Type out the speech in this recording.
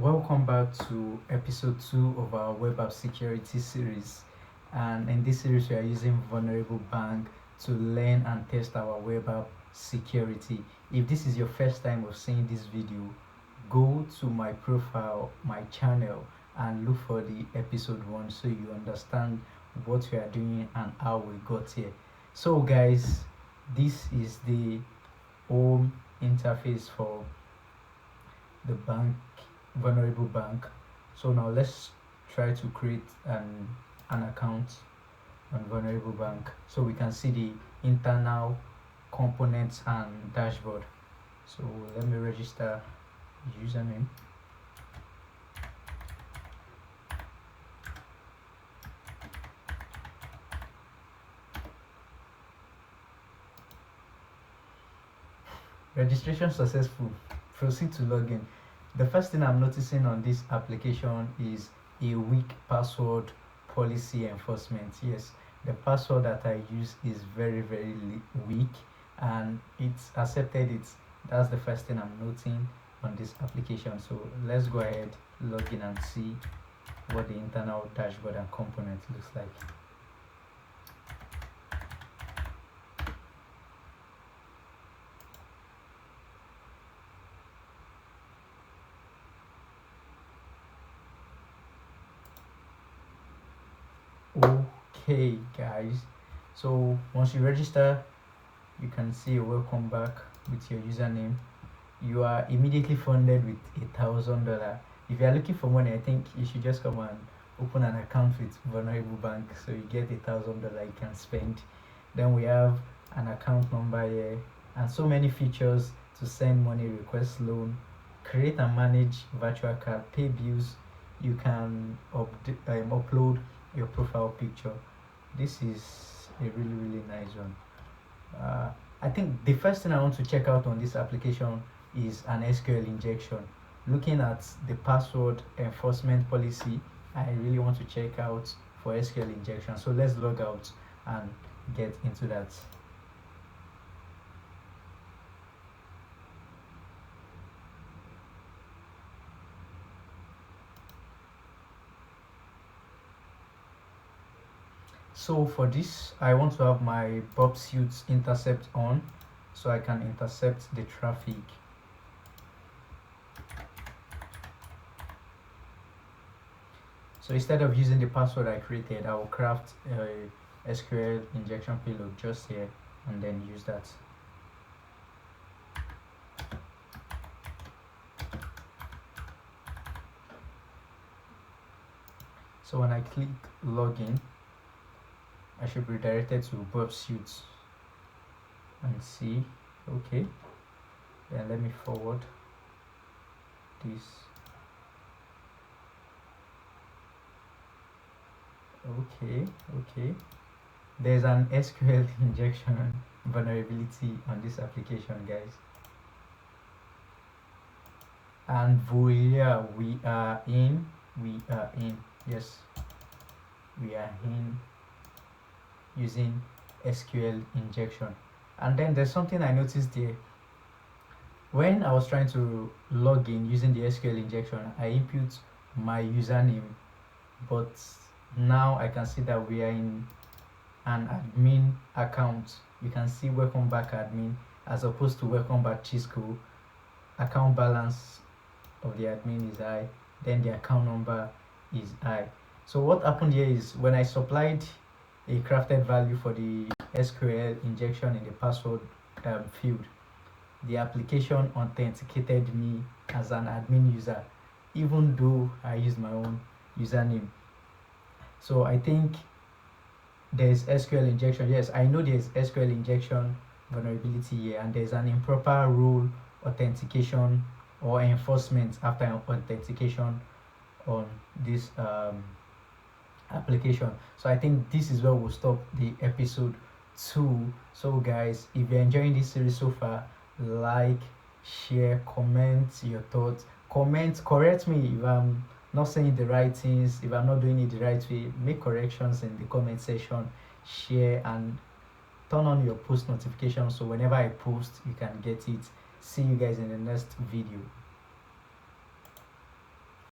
Welcome back to episode 2 of our web app security series. And in this series, we are using Vuln-Bank to learn and test our web app security. If this is your first time of seeing this video, go to my profile, my channel, and look for the episode 1 so you understand what we are doing and how we got here. So, guys, this is the home interface for the Vuln-Bank. So now let's try to create an account on Vuln-Bank so we can see the internal components and dashboard. So let me register username. Registration successful. Proceed to login. The first thing I'm noticing on this application is a weak password policy enforcement. Yes, the password that I use is very weak and it's accepted it. That's the first thing I'm noting on this application. So let's go ahead, log in and see what the internal dashboard and component looks like. Okay guys, so once you register, you can see a welcome back with your username. You are immediately funded with $1,000. If you are looking for money, I think you should just come and open an account with Vuln-Bank so you get $1,000 you can spend. Then we have an account number here and so many features to send money, request loan, create and manage virtual card, pay bills. You can upload your profile picture. This is a really nice one. I think the first thing I want to check out on this application is an SQL injection. Looking at the password enforcement policy, I really want to check out for SQL injection. So let's log out and get into that. So for this, I want to have my Bob Suits intercept on so I can intercept the traffic. So instead of using the password I created, I will craft a SQL injection payload just here and then use that. So when I click login, I should be directed to Bob Suits and see. Okay, then let me forward this. Okay, there's an SQL injection vulnerability on this application, guys. And voila, we are in. Yes, we are in using SQL injection. And then there's something I noticed there. When I was trying to log in using the SQL injection, I input my username, but now I can see that we are in an admin account. You can see welcome back admin as opposed to welcome back Chisco. Account balance of the admin is high, then the account number is high. So what happened here is when I supplied a crafted value for the SQL injection in the password field, the application authenticated me as an admin user even though I used my own username. So I think there's SQL injection. Yes, I know there's SQL injection vulnerability here, and there's an improper role authentication or enforcement after authentication on this application. So I think this is where we'll stop the episode 2. So guys, if you're enjoying this series so far, like, share, comment your thoughts, correct me if I'm not saying the right things, if I'm not doing it the right way. Make corrections in the comment section, share, and turn on your post notifications so whenever I post you can get it. See you guys in the next video.